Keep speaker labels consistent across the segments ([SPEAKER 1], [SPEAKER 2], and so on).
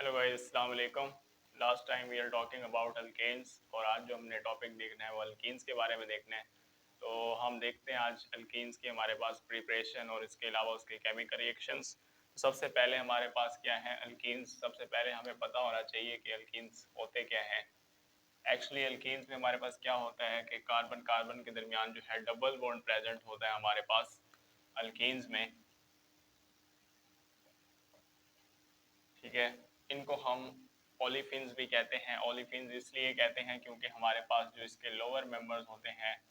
[SPEAKER 1] Hello guys, अस्सलाम वालेकुम। Last time we are talking about alkanes और आज जो हमने टॉपिक देखना है वो अल्कीन्स के बारे में देखना है। तो हम देखते हैं आज अल्कीन्स की हमारे पास प्रिपरेशन और इसके अलावा उसके केमिकल रिएक्शंस। सबसे पहले हमारे पास क्या है अल्कीन्स। सबसे पहले हमें पता होना चाहिए कि अल्कीन्स होते क्या हैं। एक्चुअली अल्कीन्स में हमारे पास क्या होता है कि कार्बन कार्बन के दरमियान जो है डबल बॉन्ड प्रेजेंट होता है हमारे पास अल्कीन्स में। ठीक है, इनको हम ओलिफिन्स भी कहते हैं। ओलिफिन्स इसलिए कहते हैं क्योंकि हमारे पास जो इसके लोअर मेंबर्स होते हैं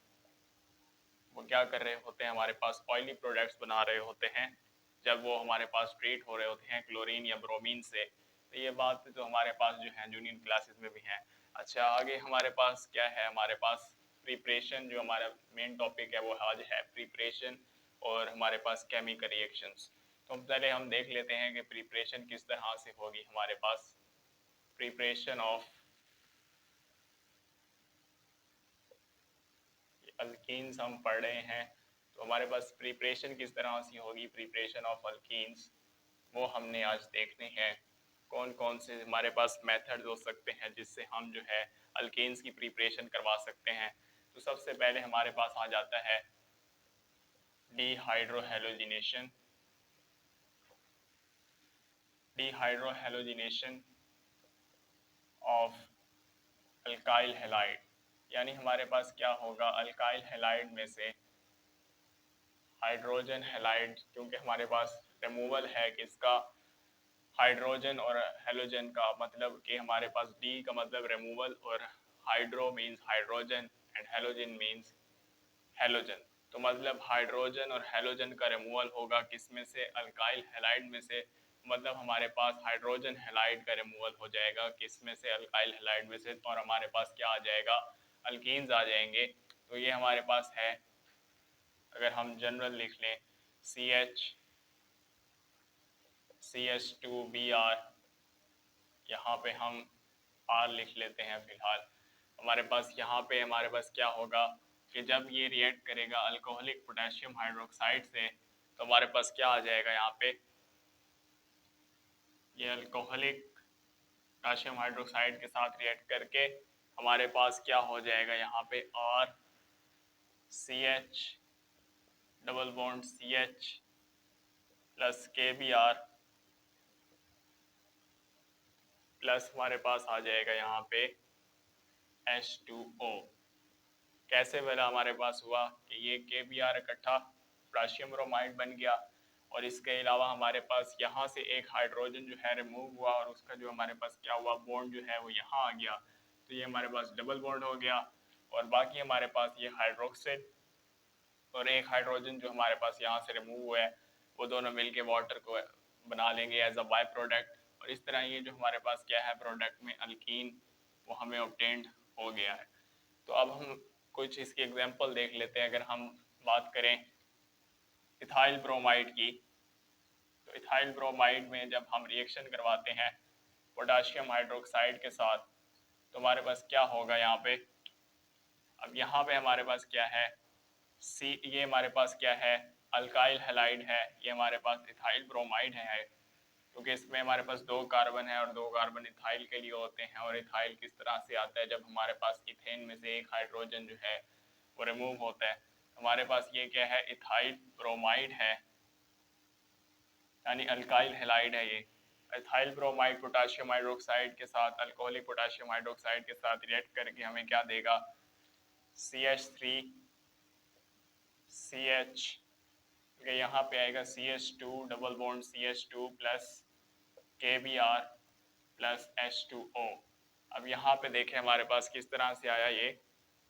[SPEAKER 1] वो क्या कर रहे होते हैं, हमारे पास ऑयली प्रोडक्ट्स बना रहे होते हैं जब वो हमारे पास ट्रीट हो रहे होते हैं क्लोरीन या ब्रोमीन से। तो ये बात तो हमारे पास जो है जूनियर क्लासेस में भी है। अच्छा, आगे हमारे पास क्या है, हमारे पास प्रिपरेशन, जो हमारा मेन टॉपिक है वो आज है प्रिपरेशन और हमारे पास केमिकल रिएक्शंस। तो पहले हम देख लेते हैं कि प्रिपरेशन किस तरह से होगी। हमारे पास प्रिपरेशन ऑफ अल्कीन्स हम पढ़ रहे हैं, तो हमारे पास प्रिपरेशन किस तरह से होगी, प्रिपरेशन ऑफ अल्कीन्स, वो हमने आज देखने हैं। कौन कौन से हमारे पास मेथड्स हो सकते हैं जिससे हम जो है अल्कीन्स की प्रिपरेशन करवा सकते हैं। तो सबसे पहले हमारे पास आ जाता है dehydrohalogenation. Dehydrohalogenation of alkyl halide, यानी हमारे पास क्या होगा, अल्काइल हैलाइड में से हाइड्रोजन हैलाइड, क्योंकि हमारे पास रिमूवल है किसका, हाइड्रोजन और हेलोजन का, मतलब कि हमारे पास डी का मतलब रिमूवल और hydro means hydrogen and halogen means halogen. तो मतलब हाइड्रोजन और हेलोजन का रिमूवल होगा किसमें से, अल्काइल हैलाइड में से। मतलब हमारे पास हाइड्रोजन हैलाइड का रिमूवल हो जाएगा किसमें से, अल्काइल हैलाइड में से, और हमारे पास क्या आ जाएगा, अल्कीन्स आ जाएंगे। तो ये हमारे पास है, अगर हम जनरल लिख लें CH2Br, यहाँ पे हम R लिख लेते हैं फिलहाल। हमारे पास यहाँ पे हमारे पास क्या होगा कि जब ये रिएक्ट करेगा अल्कोहलिक पोटेशियम हाइड्रोक्साइड से, तो हमारे पास क्या आ जाएगा यहाँ पे, ये अल्कोहलिक पोटेशियम हाइड्रोक्साइड के साथ रिएक्ट करके हमारे पास क्या हो जाएगा यहाँ पे, RCH double bond CH plus KBr plus हमारे पास आ जाएगा यहाँ पे H2O। कैसे वाला हमारे पास हुआ कि ये KBr इकट्ठा पोटेशियम ब्रोमाइड बन गया, और इसके अलावा हमारे पास यहाँ से एक हाइड्रोजन जो है रिमूव हुआ और उसका जो हमारे पास क्या हुआ, बॉन्ड जो है वो यहाँ आ गया। तो ये हमारे पास डबल बॉन्ड हो गया, और बाकी हमारे पास ये हाइड्रोक्सिल और एक हाइड्रोजन जो हमारे पास यहाँ से रिमूव हुआ है, वो दोनों मिलके वाटर को बना लेंगे एज अ बाय प्रोडक्ट। और इस तरह ये जो हमारे पास क्या है प्रोडक्ट में अल्कीन, वो हमें ऑब्टेन्ड हो गया है। तो अब हम कुछ इसकी एग्जांपल देख लेते हैं। अगर हम बात करें इथाइल ब्रोमाइड की, तो इथाइल ब्रोमाइड में जब हम रिएक्शन करवाते हैं पोटेशियम हाइड्रोक्साइड के साथ, तो हमारे पास क्या होगा यहाँ पे, अब यहाँ पे हमारे पास क्या है, ये हमारे पास क्या है, अल्काइल हैलाइड है, ये हमारे पास इथाइल ब्रोमाइड है, क्योंकि इसमें हमारे पास दो कार्बन है और दो कार्बन इथाइल के लिए होते हैं। और इथाइल किस तरह से आता है, जब हमारे पास इथेन में से एक हाइड्रोजन जो है वो रिमूव होता है। हमारे पास ये क्या है, इथाइल ब्रोमाइड है, यानी अल्काइल हैलाइड है। ये इथाइल ब्रोमाइड पोटेशियम हाइड्रोक्साइड के साथ, अल्कोहलिक पोटेशियम हाइड्रोक्साइड के साथ रिएक्ट करके हमें क्या देगा, CH3CH, यहाँ पे आएगा CH2 double bond CH2 plus KBr plus H2O। अब यहाँ पे देखें हमारे पास किस तरह से आया, ये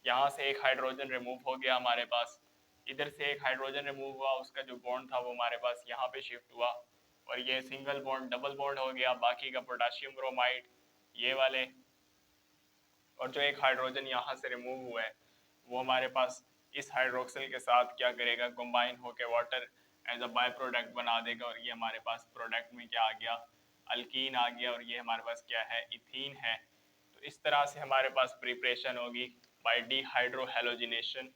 [SPEAKER 1] यहाँ से एक हाइड्रोजन रिमूव हो गया हमारे पास, इधर से एक हाइड्रोजन रिमूव हुआ, उसका जो बॉन्ड था वो हमारे पास यहाँ पे शिफ्ट हुआ, और ये सिंगल बॉन्ड डबल बॉन्ड हो गया, बाकी का पोटेशियम ब्रोमाइड ये वाले, और जो एक हाइड्रोजन यहाँ से रिमूव हुआ है वो हमारे पास इस हाइड्रोक्सिल के साथ क्या करेगा, कंबाइन होकर water as a bye product बना देगा, और ये हमारे पास प्रोडक्ट में क्या आ गया, अल्कीन आ गया, और ये हमारे पास क्या है, इथीन है। तो इस तरह से हमारे पास प्रिपरेशन होगी by dehydrohalogenation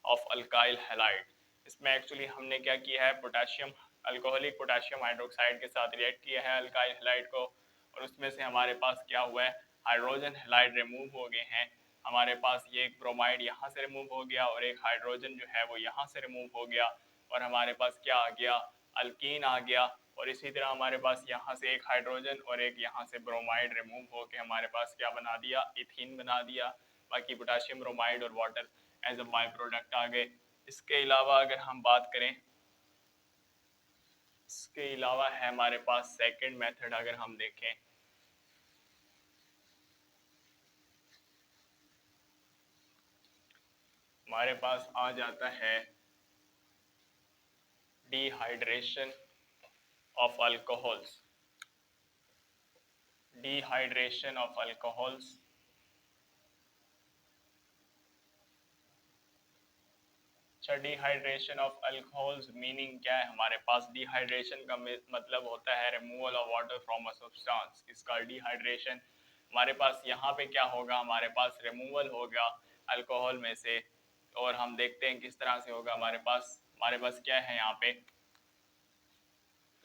[SPEAKER 1] of alkyl halide. इसमें एक्चुअली हमने क्या किया है, पोटेशियम अल्कोहलिक पोटेशियम हाइड्रोक्साइड के साथ रिएक्ट किया है अल्काइल हैलाइड को, और उसमें से हमारे पास क्या हुआ है, हाइड्रोजन हैलाइड रिमूव हो गए हैं। हमारे पास ये एक ब्रोमाइड यहाँ से रिमूव हो गया और एक हाइड्रोजन जो है वो यहाँ से रिमूव हो गया और हमारे पास क्या आ गया, अल्कीन आ गया। और इसी तरह हमारे पास यहाँ से एक हाइड्रोजन और एक यहाँ से ब्रोमाइड रिमूव होके हमारे पास क्या बना दिया, इथीन बना दिया। बाकी पोटाशियम ब्रोमाइड और water as a by product आ गए। इसके अलावा अगर हम बात करें, इसके अलावा है हमारे पास सेकंड मेथड, अगर हम देखें हमारे पास आ जाता है dehydration of alcohols. Dehydration of alcohols, अच्छा डिहाइड्रेशन ऑफ अल्कोहल्स मीनिंग क्या है हमारे पास, डिहाइड्रेशन का मतलब होता है removal of water from a substance. इसका डिहाइड्रेशन हमारे पास यहाँ पे क्या होगा, हमारे पास रिमूवल होगा अल्कोहल में से। और हम देखते हैं किस तरह से होगा। हमारे पास क्या है यहाँ पे,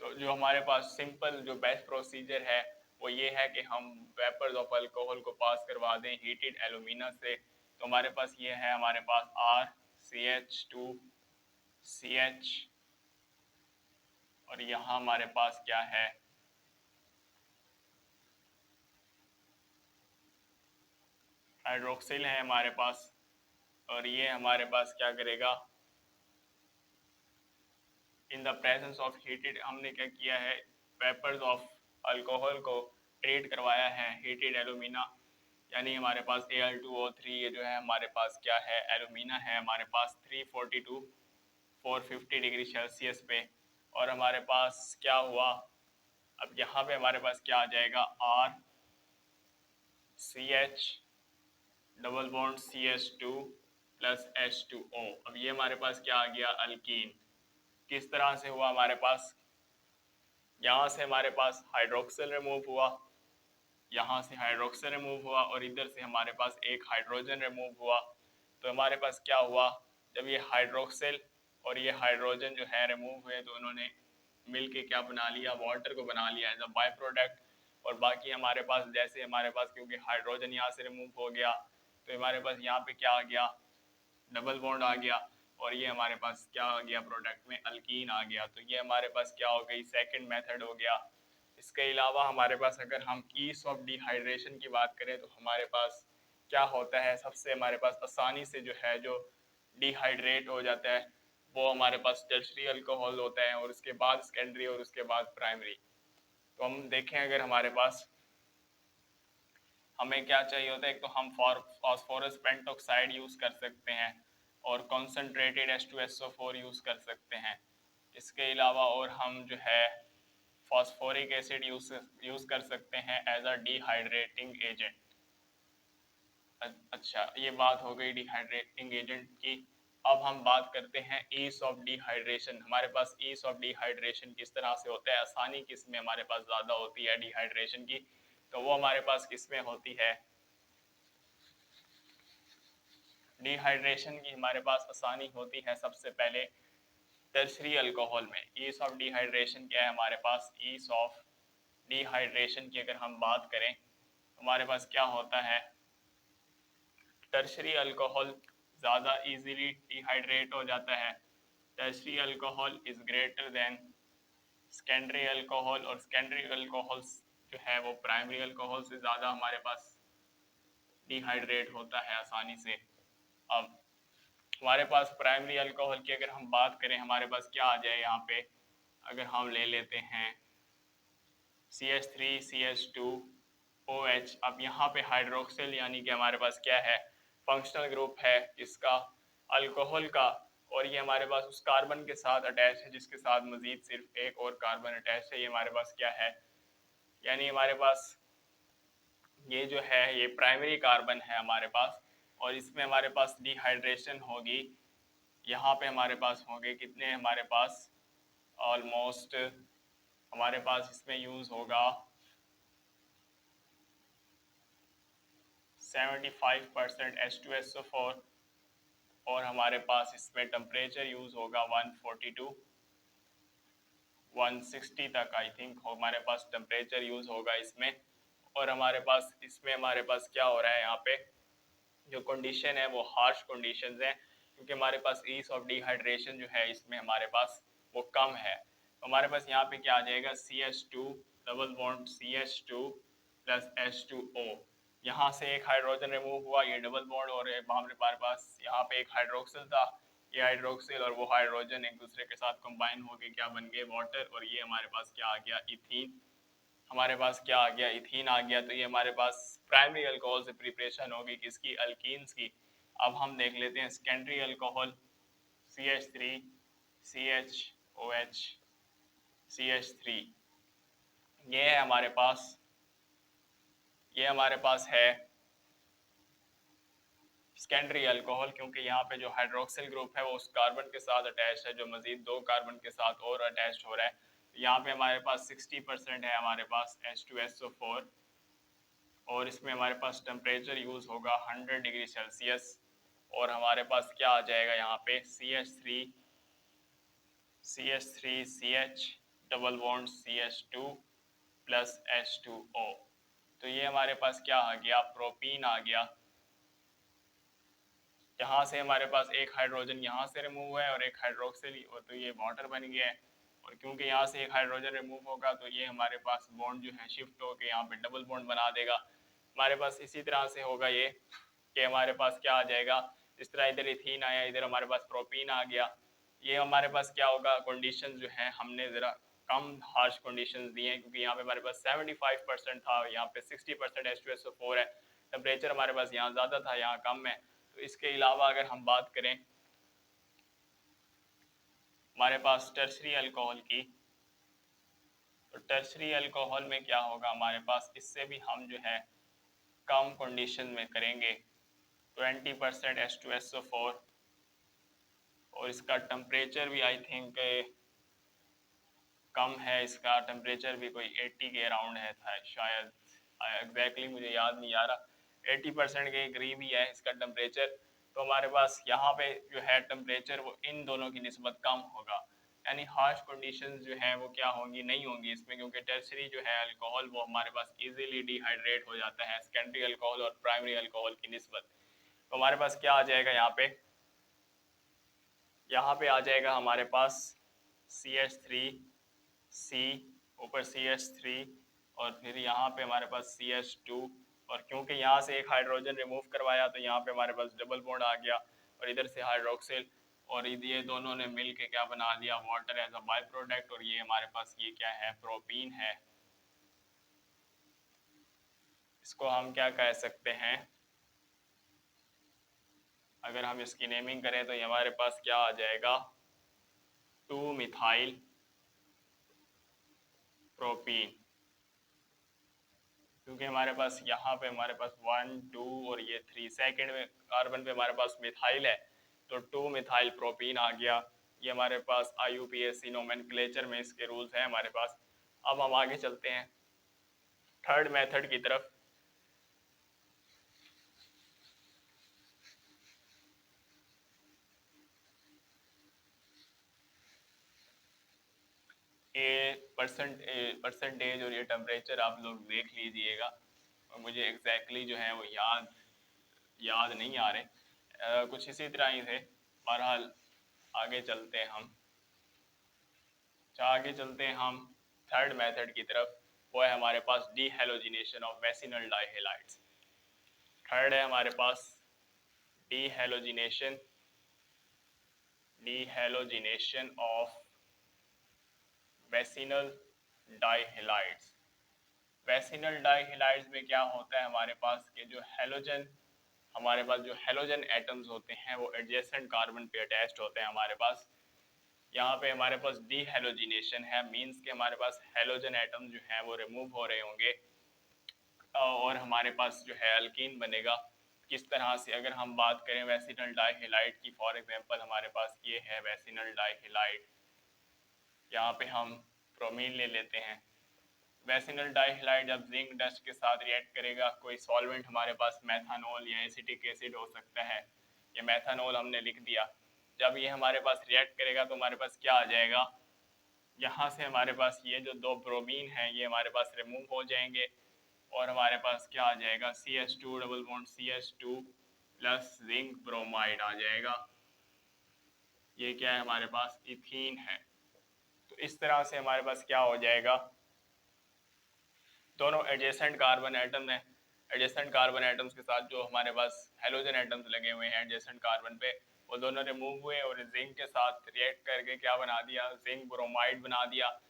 [SPEAKER 1] तो जो हमारे पास सिंपल जो बेस्ट प्रोसीजर है वो ये है कि हम वेपर्स ऑफ अल्कोहल को पास करवा दें हीटेड एल्यूमिना से। तो हमारे पास ये है, हमारे पास RCH2CH और यहाँ हमारे पास क्या है, हाइड्रोक्सिल है हमारे पास। और ये हमारे पास क्या करेगा, in the presence of heated, हमने क्या किया है, वेपर्स ऑफ अल्कोहल को ट्रीट करवाया है हीटेड एल्यूमिना, यानी हमारे पास Al2O3 ये जो है हमारे पास क्या है, एल्यूमिना है हमारे पास 342 450 डिग्री सेल्सियस पे। और हमारे पास क्या हुआ, अब यहाँ पे हमारे पास क्या आ जाएगा, RCH double bond CH2 plus H2O। अब ये हमारे पास क्या आ गया, अल्कीन। किस तरह से हुआ, हमारे पास यहाँ से हमारे पास हाइड्रोक्सिल रिमूव हुआ, यहाँ से हाइड्रोक्सिल रिमूव हुआ और इधर से हमारे पास एक हाइड्रोजन रिमूव हुआ। तो हमारे पास क्या हुआ, जब ये हाइड्रोक्सिल और ये हाइड्रोजन जो है रिमूव हुए तो उन्होंने मिलके क्या बना लिया, वाटर को बना लिया एज अ बाय प्रोडक्ट। और बाकी हमारे पास जैसे हमारे पास क्योंकि हाइड्रोजन यहाँ से रिमूव हो गया तो हमारे पास यहाँ पे क्या आ गया, डबल बॉन्ड आ गया और ये हमारे पास क्या आ गया, प्रोडक्ट में अल्कीन आ गया। तो ये हमारे पास क्या हो गई, सेकंड मेथड हो गया। इसके अलावा हमारे पास अगर हम ईज ऑफ डिहाइड्रेशन की बात करें तो हमारे पास क्या होता है, सबसे हमारे पास आसानी से जो है जो डिहाइड्रेट हो जाता है वो हमारे पास टर्शरी अल्कोहल होता है और उसके बाद सेकेंडरी और उसके बाद प्राइमरी। तो हम देखें अगर हमारे पास हमें क्या चाहिए होता है, एक तो हम फास्फोरस पेंटॉक्साइड यूज़ कर सकते हैं और कॉन्सेंट्रेटेड H2SO4 यूज़ कर सकते हैं। इसके अलावा और हम जो है फॉस्फोरिक एसिड यूज़ कर सकते हैं एज अ डिहाइड्रेटिंग एजेंट। अच्छा ये बात हो गई डिहाइड्रेटिंग एजेंट की। अब हम बात करते हैं ईज ऑफ डिहाइड्रेशन। हमारे पास ईज ऑफ डिहाइड्रेशन किस तरह से होता है, आसानी किस में हमारे पास ज़्यादा होती है डिहाइड्रेशन की, तो वो हमारे पास किस में होती है, डिहाइड्रेशन की हमारे पास आसानी होती है सबसे पहले टर्शरी अल्कोहल में। ईज ऑफ डिहाइड्रेशन क्या है हमारे पास, ईज ऑफ डिहाइड्रेशन की अगर हम बात करें हमारे पास क्या होता है, टर्शरी अल्कोहल ज़्यादा इजीली डिहाइड्रेट हो जाता है। Tertiary alcohol is greater than secondary alcohol और सेकेंडरी अल्कोहल जो है वो प्राइमरी अल्कोहल से ज़्यादा हमारे पास डिहाइड्रेट होता है आसानी से। अब हमारे पास प्राइमरी अल्कोहल की अगर हम बात करें हमारे पास क्या आ जाए यहाँ पे, अगर हम ले लेते हैं CH3CH2OH। अब यहाँ पे हाइड्रोक्सिल यानी कि हमारे पास क्या है, फंक्शनल ग्रुप है इसका अल्कोहल का और ये हमारे पास उस कार्बन के साथ अटैच है जिसके साथ मजीद सिर्फ एक और कार्बन अटैच है। ये हमारे पास क्या है, यानी हमारे पास ये जो है ये प्राइमरी कार्बन है हमारे पास और इसमें हमारे पास डिहाइड्रेशन होगी। यहाँ पे हमारे पास होंगे कितने, हमारे पास ऑलमोस्ट हमारे पास इसमें यूज होगा 75% H2SO4 और हमारे पास इसमें टेम्परेचर यूज होगा 142 160 तक आई थिंक हमारे पास टेम्परेचर यूज होगा इसमें। और हमारे पास इसमें हमारे पास क्या हो रहा है, यहाँ पे जो कंडीशन है वो हार्श कंडीशंस है, क्योंकि हमारे पास ईज ऑफ डिहाइड्रेशन जो है इसमें हमारे पास वो कम है। तो हमारे पास यहाँ पे क्या आ जाएगा, CH2 double bond CH2 plus H2O। यहाँ से एक हाइड्रोजन रिमूव हुआ, ये डबल बॉन्ड, और हमारे पास यहाँ पे एक हाइड्रोक्सिल था, ये हाइड्रोक्सिल और वो हाइड्रोजन एक दूसरे के साथ कंबाइन होके क्या बन गए, वाटर, और ये हमारे पास क्या आ गया, इथीन। हमारे पास क्या आ गया, इथीन आ गया। तो ये हमारे पाच प्राइमरी अल्कोहल से प्रिपरेशन होगी किसकी, अल्कीन्स की। अब हम देख लेते हैं secondary alcohol, CH3 CHOH CH3, ये है हमारे पास, ये हमारे पास है सेकेंडरी अल्कोहल, क्योंकि यहाँ पे जो हाइड्रोक्सिल ग्रुप है वो उस कार्बन के साथ अटैच है जो मजीद दो कार्बन के साथ और अटैच हो रहा है। यहाँ पे हमारे पास 60% है हमारे पास H2SO4, और इसमें हमारे पास टेम्परेचर यूज होगा 100 डिग्री सेल्सियस, और हमारे पास क्या आ जाएगा यहाँ पे, CH3 CH double bond CH2 plus H2O। तो ये हमारे पास क्या आ गया, प्रोपीन आ गया। यहाँ से हमारे पास एक हाइड्रोजन यहाँ से रिमूव है और एक हाइड्रोक्सिल, तो ये वाटर बन गया है। और क्योंकि यहाँ से एक हाइड्रोजन रिमूव होगा तो ये हमारे पास बॉन्ड जो है शिफ्ट होकर यहाँ पे डबल बॉन्ड बना देगा। हमारे पास इसी तरह से होगा ये कि हमारे पास क्या आ जाएगा, इस तरह इधर इथीन आया, इधर हमारे पास प्रोपीन आ गया। ये हमारे पास क्या होगा, कंडीशन जो है हमने ज़रा कम हार्श कंडीशंस दी हैं, क्योंकि यहाँ पे हमारे पास 75% था, यहाँ पे 60% H2SO4 है। टेम्परेचर हमारे पास यहाँ ज़्यादा था, यहाँ कम है। तो इसके अलावा अगर हम बात करें हमारे पास टर्शरी अल्कोहल की, तो टर्शरी अल्कोहल में क्या होगा हमारे पास, इससे भी हम जो है कम कंडीशन में करेंगे, 20% H2SO4, और इसका टेम्परेचर भी आई थिंक कम है, इसका टेम्परेचर भी कोई 80 के अराउंड है था शायद, एग्जैक्टली मुझे याद नहीं आ रहा, 80% के करीब ही है इसका टेम्परेचर। तो हमारे पास यहाँ पे जो है टेम्परेचर वो इन दोनों की निस्बत कम होगा, यानी हार्श कंडीशंस जो है वो क्या होंगी, नहीं होंगी इसमें, क्योंकि टर्शरी जो है अल्कोहल वो हमारे पास इजीली डिहाइड्रेट हो जाता है सेकेंडरी अल्कोहल और प्राइमरी अल्कोहल की निस्बत। तो हमारे पास क्या आ जाएगा यहाँ पे, यहाँ पे आ जाएगा हमारे पास CH3C, ऊपर CH3, और फिर यहाँ पे हमारे पास CH2, और क्योंकि यहाँ से एक हाइड्रोजन रिमूव करवाया तो यहाँ पे हमारे पास डबल बॉन्ड आ गया, और इधर से हाइड्रोक्सिल, और ये दोनों ने मिल के क्या बना दिया, water as a bye product, और ये हमारे पास ये क्या है, प्रोपीन है। इसको हम क्या कह सकते हैं, अगर हम इसकी नेमिंग करें तो ये हमारे पास क्या आ जाएगा, 2 मिथाइल प्रोपीन, क्योंकि हमारे पास यहाँ पे हमारे पास 1 2 और ये 3 सेकेंड में कार्बन पे हमारे पास मिथाइल है, तो 2 मिथाइल प्रोपीन आ गया। ये हमारे पास IUPAC नोमेनक्लेचर में इसके रूल्स हैं हमारे पास। अब हम आगे चलते हैं थर्ड मेथड की तरफ। ये परसेंटेज और ये टेम्परेचर आप लोग देख लीजिएगा, और मुझे एग्जैक्टली जो है वो याद नहीं आ रहे, कुछ इसी तरह ही थे। बहरहाल आगे चलते हैं हम, आगे चलते हैं हम थर्ड मेथड की तरफ, वो है हमारे पास डीहेलोजिनेशन ऑफ वेसिनल डाइहेलाइड्स। थर्ड है हमारे पास डीहेलोजिनेशन ऑफ वेसिनल डाइहेलाइड्स। वेसिनल डाइहेलाइड्स में क्या होता है हमारे पास कि जो हेलोजन, हमारे पास जो हेलोजन एटम्स होते हैं वो एडजेसेंट कार्बन पे अटैच्ड होते हैं हमारे पास। यहाँ पे हमारे पास डीहेलोजिनेशन है, मींस के हमारे पास हेलोजन एटम जो है वो रिमूव हो रहे होंगे, और हमारे पास जो है अल्कीन बनेगा। किस तरह से, अगर हम बात करें वेसिनल डाइहेलाइड की, फॉर एग्जांपल हमारे पास ये है वेसिनल डाइहेलाइड, यहाँ पे हम ब्रोमीन ले लेते हैं। वेसिनल डाइहेलाइड जब जिंक डस्ट के साथ रिएक्ट करेगा, कोई सॉल्वेंट हमारे पास मेथनॉल या एसिटिक एसिड हो सकता है, ये मेथनॉल हमने लिख दिया। जब ये हमारे पास रिएक्ट करेगा तो हमारे पास क्या आ जाएगा, यहाँ से हमारे पास ये जो दो ब्रोमीन हैं ये हमारे पास रिमूव हो जाएंगे, और हमारे पास क्या आ जाएगा CH2 double bond CH2 plus zinc bromide आ जाएगा। ये क्या है हमारे पास इथीन है। तो इस तरह से हमारे पास क्या हो जाएगा, दोनों एडजेसेंट कार्बन एटम है, एडजेसेंट कार्बन एटम्स के साथ जो हमारे पास हेलोजन एटम्स लगे हुए हैं एडजेसेंट कार्बन पे, वो दोनों रिमूव हुए और जिंक के साथ रिएक्ट करके क्या बना दिया, जिंक ब्रोमाइड बना दिया।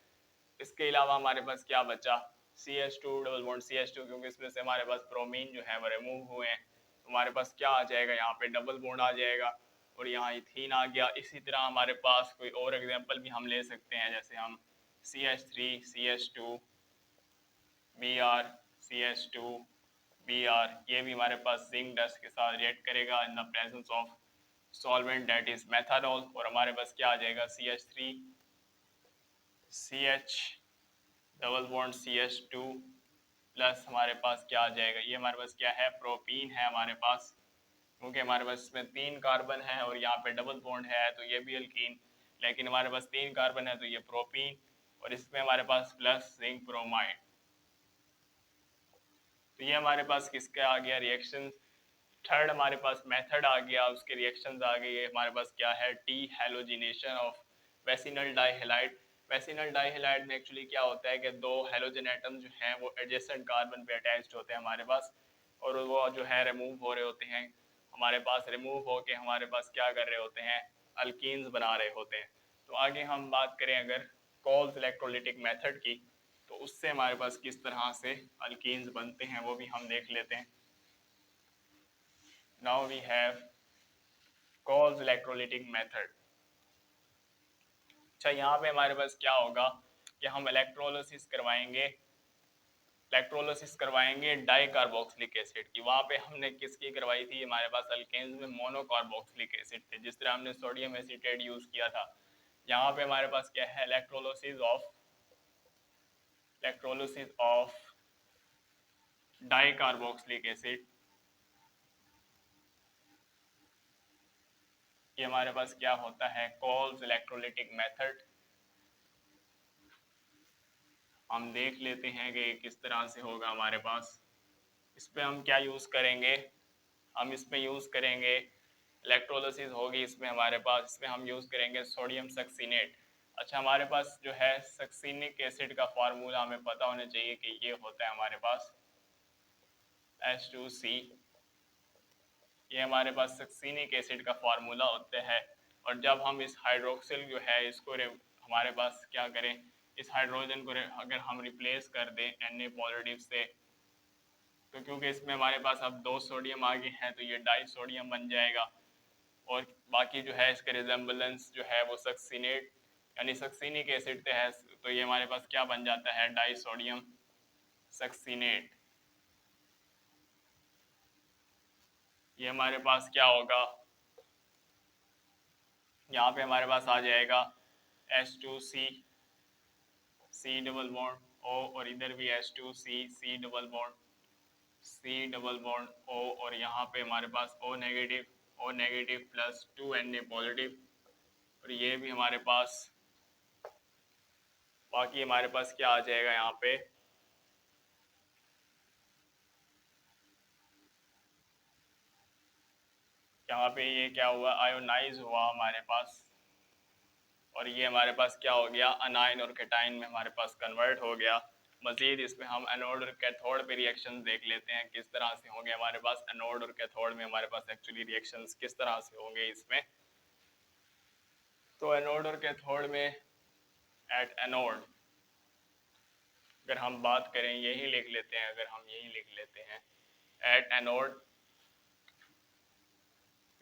[SPEAKER 1] इसके अलावा हमारे पास क्या बचा, CH2 डबल बॉन्ड CH2, क्योंकि इसमें से हमारे पास ब्रोमीन जो है वो रिमूव हुए हैं, तो हमारे पास क्या आ जाएगा, यहाँ पे डबल बॉन्ड आ जाएगा और यहाँ इथीन आ गया। इसी तरह हमारे पास कोई और एग्जांपल भी हम ले सकते हैं, जैसे हम CH3 CH2 Br CH2 Br, ये भी हमारे पास जिंक डस्ट के साथ रिएक्ट करेगा in the presence of solvent that is methanol, और हमारे पास क्या आ जाएगा CH3 CH double bond CH2 plus हमारे पास क्या आ जाएगा, ये हमारे पास क्या है, प्रोपीन है हमारे पास, क्योंकि हमारे पास इसमें 3 कार्बन है और यहाँ पे डबल बॉन्ड है तो ये भी अल्कीन, लेकिन हमारे पास 3 कार्बन है तो ये प्रोपीन, और इसमें हमारे पास प्लस जिंक ब्रोमाइड। तो ये हमारे पास किसका आ गया रिएक्शन, थर्ड हमारे पास मेथड आ गया, उसके रिएक्शंस आ गए। हमारे पास क्या है, dehalogenation of vicinal dihalide. Vicinal dihalide में एक्चुअली क्या होता है कि दो हेलोजन एटम जो हैं वो एडजेसेंट कार्बन पे अटैच्ड होते हैं हमारे पास, और वो जो है रिमूव हो रहे होते हैं हमारे पास, रिमूव होके हमारे पास क्या कर रहे होते हैं, अल्कीन्स बना रहे होते हैं। तो आगे हम बात करें अगर कॉल्स इलेक्ट्रोलिटिक मेथड की, तो उससे हमारे पास किस तरह से अल्कीन्स बनते हैं वो भी हम देख लेते हैं। Now we have Coles electrolytic method। अच्छा, यहाँ पे हमारे पास क्या होगा कि हम इलेक्ट्रोलिसिस करवाएंगे डाई कार्बोक्सिलिक एसिड की। वहाँ पे हमने किसकी करवाई थी, हमारे पास अल्केन्स में मोनोकार्बोक्सिलिक एसिड थे, जिस तरह हमने सोडियम एसीटेट यूज किया था। यहाँ पे हमारे पास क्या है, electrolysis of di carboxylic acid. ये हमारे पास क्या होता है, कॉल्स इलेक्ट्रोलिटिक मेथड। हम देख लेते हैं कि किस तरह से होगा हमारे पास। इस पे हम क्या यूज़ करेंगे, हम इसमें यूज़ करेंगे इलेक्ट्रोलिसिस होगी इसमें हमारे पास, इसमें हम यूज़ करेंगे सोडियम सक्सीनेट। अच्छा, हमारे पास जो है सक्सीनिक एसिड का फार्मूला हमें पता होना चाहिए कि ये होता है हमारे पास H2C। ये हमारे पास सक्सीनिक एसिड का फार्मूला होता है, और जब हम इस हाइड्रोक्सिल जो है इसको हमारे पास क्या करें, इस हाइड्रोजन को अगर हम रिप्लेस कर दें Na पॉजिटिव से, तो क्योंकि इसमें हमारे पास अब 2 सोडियम आ गए हैं तो ये डाई सोडियम बन जाएगा, और बाकी जो है इसके रिजेम्बलेंस जो है वो सक्सीनेट यानी सक्सीनिक एसिड से है, तो ये हमारे पास क्या बन जाता है, डाई सोडियम सक्सीनेट। ये हमारे पास क्या होगा, यहाँ पे हमारे पास आ जाएगा H2C C double bond O, और इधर भी H2C C double bond O, और यहाँ पे हमारे पास O negative plus 2Na positive, और ये भी हमारे पास, बाकी हमारे पास क्या आ जाएगा यहाँ पे ये क्या हुआ, आयोनाइज हुआ हमारे पास, और ये हमारे पास क्या हो गया, अनाइन और कैटाइन में हमारे पास कन्वर्ट हो गया। मजीद इसमें हम एनोड और कैथोड पे रिएक्शंस देख लेते हैं किस तरह से होंगे हमारे पास, एनोड और कैथोड में हमारे पास एक्चुअली रिएक्शंस किस तरह से होंगे इसमें। तो एनोड और कैथोड में, एट एनोड अगर हम बात करें, यही लिख लेते हैं, अगर हम यही लिख लेते हैं एट एनोड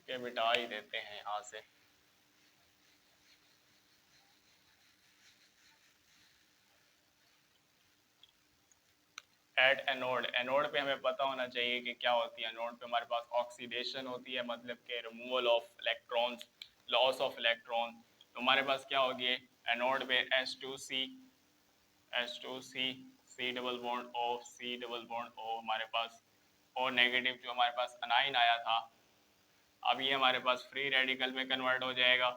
[SPEAKER 1] के, मिटा ही देते हैं यहाँ से। एट एनोड, एनोड पे हमें पता होना चाहिए कि क्या होती है, एनोड पे हमारे पास ऑक्सीडेशन होती है, मतलब के removal of electrons, loss of electron. तो हमारे पास क्या होगी एनोड पे H2C C double bond O C double bond O, हमारे पास O नेगेटिव जो हमारे पास अनाइन आया था, अब ये हमारे पास फ्री रेडिकल में कन्वर्ट हो जाएगा,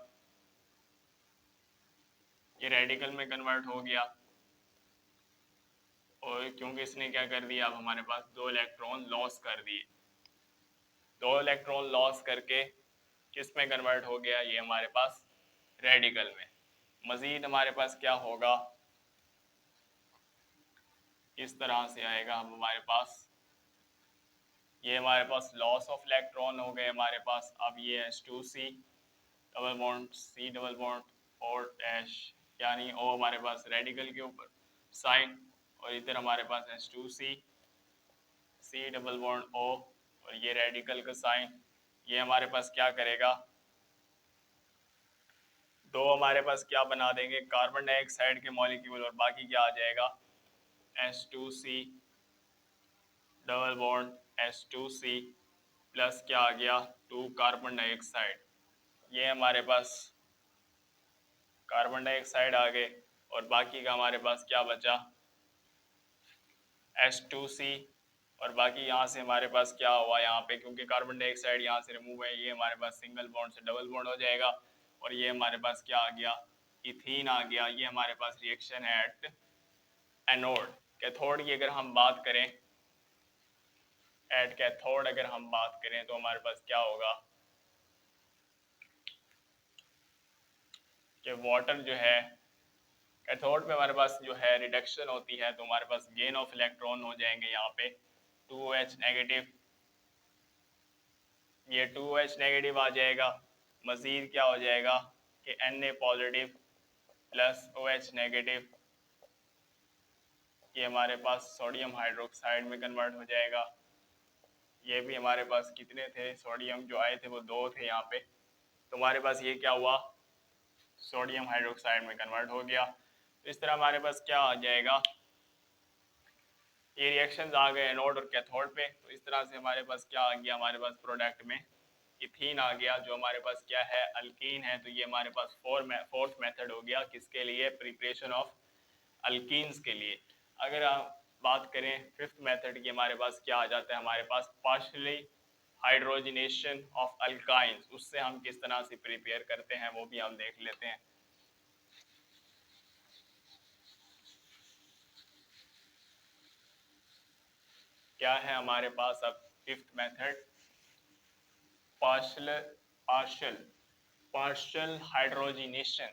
[SPEAKER 1] ये रेडिकल में कन्वर्ट हो गया, और क्योंकि इसने क्या कर दिया, अब हमारे पास 2 इलेक्ट्रॉन लॉस कर दिए। 2 इलेक्ट्रॉन लॉस करके किस में कन्वर्ट हो गया, ये हमारे पास रेडिकल में। मजीद हमारे पास क्या होगा, इस तरह से आएगा। अब हमारे पास ये हमारे पास लॉस ऑफ इलेक्ट्रॉन हो गए हमारे पास। अब ये H2C double bond C double bond और H, यानी O हमारे पास रेडिकल के ऊपर साइन, और इधर हमारे पास H2C C double bond O और ये रेडिकल का साइन। ये हमारे पास क्या करेगा, दो हमारे पास क्या बना देंगे, कार्बन डाइऑक्साइड के मॉलिक्यूल, और बाकी क्या आ जाएगा H2C double bond H2C plus क्या आ गया 2 कार्बन डाइऑक्साइड। ये हमारे पास कार्बन डाइऑक्साइड आ गए, और बाकी का हमारे पास क्या बचा H2C, और बाकी यहाँ से हमारे पास क्या हुआ, यहाँ पे क्योंकि कार्बन डाइऑक्साइड यहाँ से रिमूव है, ये हमारे पास सिंगल बॉन्ड से डबल बॉन्ड हो जाएगा, और ये हमारे पास क्या आ गया, इथीन आ गया। ये हमारे पास रिएक्शन है एट एनोड। कैथोड की अगर हम बात करें, एट कैथोड अगर हम बात करें तो हमारे पास क्या होगा कि वाटर जो है कैथोड पे हमारे पास जो है रिडक्शन होती है, तो हमारे पास गेन ऑफ इलेक्ट्रॉन हो जाएंगे यहाँ पे 2H नेगेटिव, ये 2H नेगेटिव आ जाएगा। मजीद क्या हो जाएगा कि Na positive plus OH negative, ये हमारे पास सोडियम हाइड्रोक्साइड में कन्वर्ट हो जाएगा। ये भी हमारे पास कितने थे, सोडियम जो आए थे वो 2 थे यहाँ पे, तो हमारे पास ये क्या हुआ सोडियम हाइड्रोक्साइड में कन्वर्ट हो गया। तो इस तरह हमारे पास क्या आ जाएगा, ये रिएक्शंस आ गए एनोड और कैथोड पे। तो इस तरह से हमारे पास क्या आ गया, हमारे पास प्रोडक्ट में इथीन आ गया, जो हमारे पास क्या है अल्कीन है। तो ये हमारे पास फोर्थ मेथड हो गया, किसके लिए, प्रिपरेशन ऑफ अल्कीन्स के लिए। अगर आप बात करें फिफ्थ मेथड की, हमारे पास क्या आ जाता है, हमारे पास पार्शियली हाइड्रोजिनेशन ऑफ अल्काइंस। उससे हम किस तरह से प्रिपेयर करते हैं वो भी हम देख लेते हैं। क्या है हमारे पास अब फिफ्थ मेथड, पार्शियल हाइड्रोजिनेशन।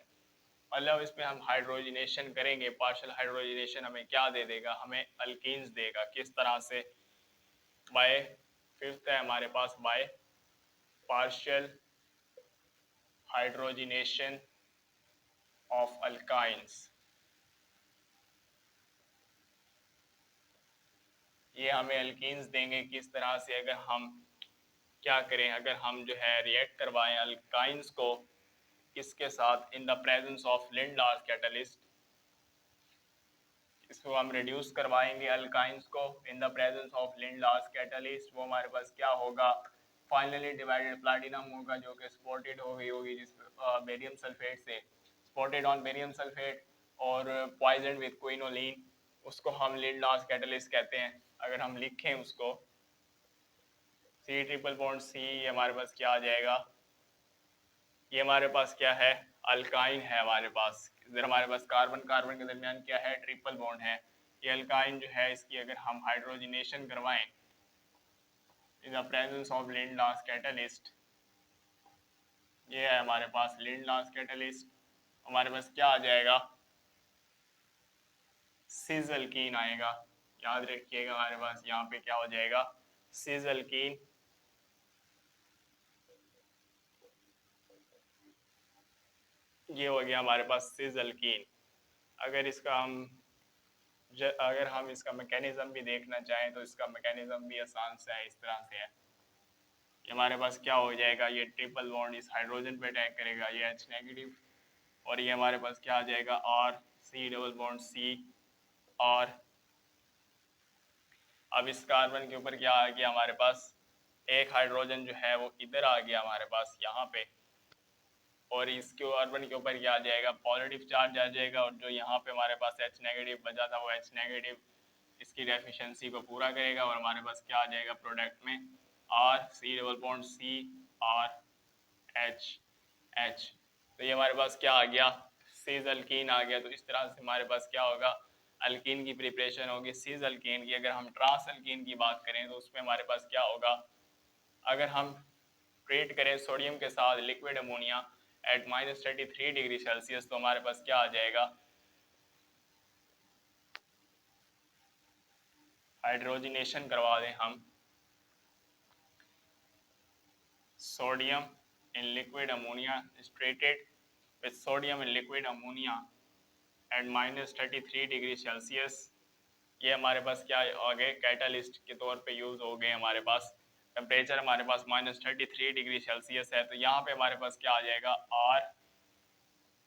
[SPEAKER 1] मतलब इस पे हम हाइड्रोजिनेशन करेंगे। पार्शियल हाइड्रोजिनेशन हमें क्या दे देगा, हमें अल्कीन्स देगा। किस तरह से, बाय फिफ्थ है हमारे पास by partial hydrogenation of alkynes. ये हमें अल्कीन्स देंगे। किस तरह से, अगर हम क्या करें, अगर हम जो है रिएक्ट करवाएं अल्काइंस को किसके साथ, in the presence of Lindlar's catalyst, इसको हम रिड्यूस करवाएंगे अल्काइंस को in the presence of Lindlar's catalyst. वो हमारे पास क्या होगा, फाइनली डिवाइडेड प्लैटिनम होगा, जो कि स्पॉटेड हो गई होगी जिस बेरियम सल्फेट से, स्पॉटेड ऑन बेरियम सल्फेट और पॉइजन विद क्विनोलिन। उसको हम लिंडार्स कैटलिस्ट कहते हैं। अगर हम लिखें उसको C ट्रिपल बॉन्ड C, ये हमारे पास क्या आ जाएगा, ये हमारे पास क्या है अल्काइन है हमारे पास। इधर हमारे पास कार्बन कार्बन के दरमियान क्या है, ट्रिपल बॉन्ड है। ये अल्काइन जो है इसकी अगर हम हाइड्रोजिनेशन करवाएं in the presence of Lindlar's catalyst, ये है हमारे पास लिंडार्स कैटलिस्ट, हमारे पास क्या आ जाएगा सिज अल्कीन आएगा। याद रखिएगा हमारे पास यहाँ पे क्या हो जाएगा सिज अल्कीन। ये हो गया हमारे पास सिज अल्कीन। अगर इसका अगर हम इसका मैकेनिज्म भी देखना चाहें तो इसका मैकेनिज्म भी आसान से है, इस तरह से है। ये हमारे पास क्या हो जाएगा, ये ट्रिपल बॉन्ड इस हाइड्रोजन पे अटैक करेगा, ये H नेगेटिव, और ये हमारे पास क्या आ जाएगा R C double bond C और अब इस कार्बन के ऊपर क्या आ गया हमारे पास, एक हाइड्रोजन जो है वो इधर आ गया हमारे पास यहाँ पे, और इसके कार्बन के ऊपर क्या आ जाएगा पॉजिटिव चार्ज आ जाएगा, और जो यहाँ पे हमारे पास H नेगेटिव बचा था वो H नेगेटिव इसकी डेफिशिएंसी को पूरा करेगा, और हमारे पास क्या आ जाएगा प्रोडक्ट में R C double bond C R H H। तो ये हमारे पास क्या आ गया सिज अल्कीन आ गया। तो इस तरह से हमारे पास क्या होगा अल्कीन की प्रिपरेशन होगी सीज अल्कीन की। अगर हम ट्रांस अल्कीन की बात करें तो उसमें हमारे पास क्या होगा, अगर हम ट्रीट करें सोडियम के साथ liquid ammonia at -33 degree Celsius तो हमारे पास क्या आ जाएगा, हाइड्रोजनेशन करवा दें हम sodium in liquid ammonia treated with sodium in liquid ammonia at -33 degree Celsius. ये हमारे पास क्या आ गए, कैटालिस्ट के तौर पे यूज हो गए। हमारे पास टेम्परेचर हमारे पास -33 डिग्री सेल्सियस है, तो यहाँ पे हमारे पास क्या आ जाएगा, R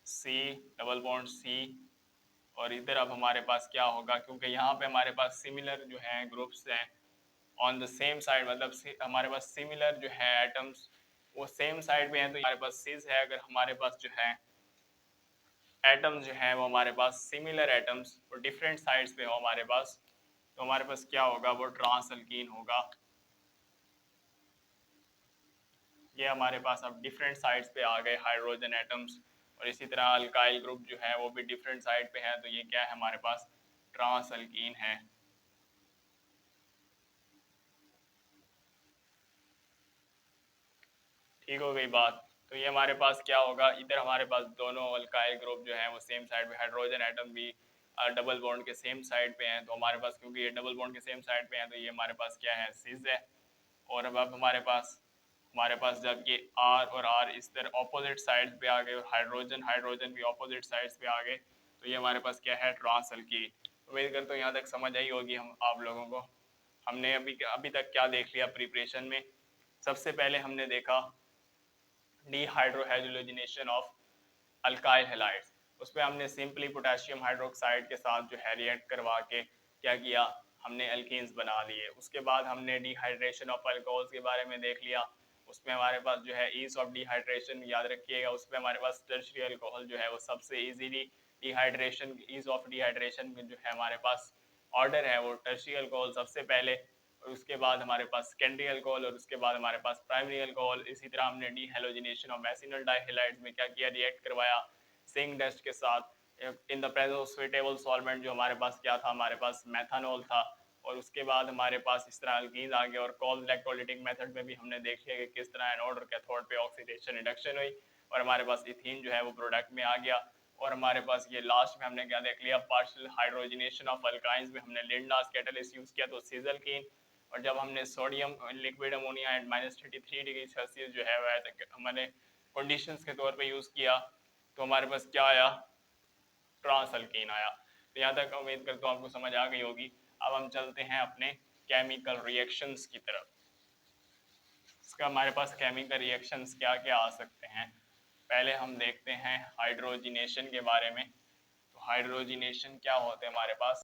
[SPEAKER 1] C double bond C. और इधर अब हमारे पास क्या होगा, क्योंकि यहाँ पे हमारे पास सिमिलर जो है ग्रुप्स हैं ऑन द सेम साइड, मतलब हमारे पास सिमिलर जो है एटम्स वो सेम साइड पे हैं, तो हमारे पास सिस है। अगर हमारे पास जो है एटम्स जो है वो हमारे पास सिमिलर एटम्स और डिफरेंट साइड्स पे हो हमारे पास, तो हमारे पास क्या होगा, वो ट्रांस अल्कीन होगा। ये हमारे पास अब डिफरेंट साइड्स पे आ गए हाइड्रोजन एटम्स, और इसी तरह अल्काइल ग्रुप जो है वो भी डिफरेंट साइड पे है, तो ये क्या है हमारे पास, ट्रांस अल्कीन है। ठीक हो गई बात। तो ये हमारे पास क्या होगा, इधर हमारे पास दोनों अल्काइल ग्रुप जो है वो सेम साइड पे, हाइड्रोजन एटम भी डबल बॉन्ड के सेम साइड पे हैं, तो हमारे पास क्योंकि ये डबल बॉन्ड के सेम साइड पे हैं तो ये हमारे पास क्या है, सिस है। और अब हमारे पास जब ये आर और आर इस तरह ऑपोजिट साइड्स पे आ गए और हाइड्रोजन हाइड्रोजन भी ऑपोजिट साइड्स पे आ गए, तो ये हमारे पास क्या है, ट्रांस अल्कीन। उम्मीद करता हूँ यहाँ तक समझ आई होगी हम आप लोगों को। हमने अभी अभी तक क्या देख लिया प्रिपरेशन में, सबसे पहले हमने देखा डीहाइड्रोहाइड्रोजनेशन ऑफ अल्काइल हैलाइड्स। उस पर हमने सिंपली पोटेशियम हाइड्रोक्साइड के साथ जो है रिएक्ट करवा के क्या किया, हमने अल्कीन्स बना लिए। उसके बाद हमने डिहाइड्रेशन ऑफ अल्कोहल्स के बारे में देख लिया। उसमें हमारे पास जो है ईज ऑफ डिहाइड्रेशन याद रखिएगा, उसमें हमारे पास टर्शियरी अल्कोहल जो है वो सबसे easily dehydration, ease of dehydration में जो है हमारे पास ऑर्डर है वो टर्शियरी अल्कोहल सबसे पहले, और उसके बाद हमारे पास सेकेंडरी अल्कोहल, और उसके बाद हमारे पास प्राइमरी अल्कोहल। इसी तरह हमने डीहेलोजिनेशन ऑफ मेसिनल डाइहैलाइड्स में क्या किया, रिएक्ट करवाया जिंक डस्ट के साथ in the presence of suitable solvent, जो हमारे पास क्या था, हमारे पास मेथनॉल था। और उसके बाद हमारे पास इस तरह अल्कीन्स आ गए, और कॉल इलेक्ट्रोलिटिक मेथड में भी हमने देख लिया कि किस तरह एनोड और कैथोड पे ऑक्सीडेशन रिडक्शन हुई, और हमारे पास इथीन जो है वो प्रोडक्ट में आ गया। और हमारे पास ये लास्ट में हमने क्या देख लिया, पार्शियल हाइड्रोजनेशन ऑफ अल्काइंस में हमने लिंडास कैटलिस्ट यूज किया तो सिजलकीन। और जब हमने sodium liquid ammonia at -33 degree Celsius जो है वह हमने कंडीशंस के तौर पे यूज किया, तो हमारे पास क्या आया, ट्रांस अल्कीन आया। तो यहाँ तक उम्मीद करता हूँ आपको समझ आ गई होगी। अब हम चलते हैं अपने केमिकल रिएक्शंस की तरफ। इसका हमारे पास केमिकल रिएक्शंस क्या क्या आ सकते हैं, पहले हम देखते हैं हाइड्रोजिनेशन के बारे में। तो हाइड्रोजिनेशन क्या होते हैं हमारे पास,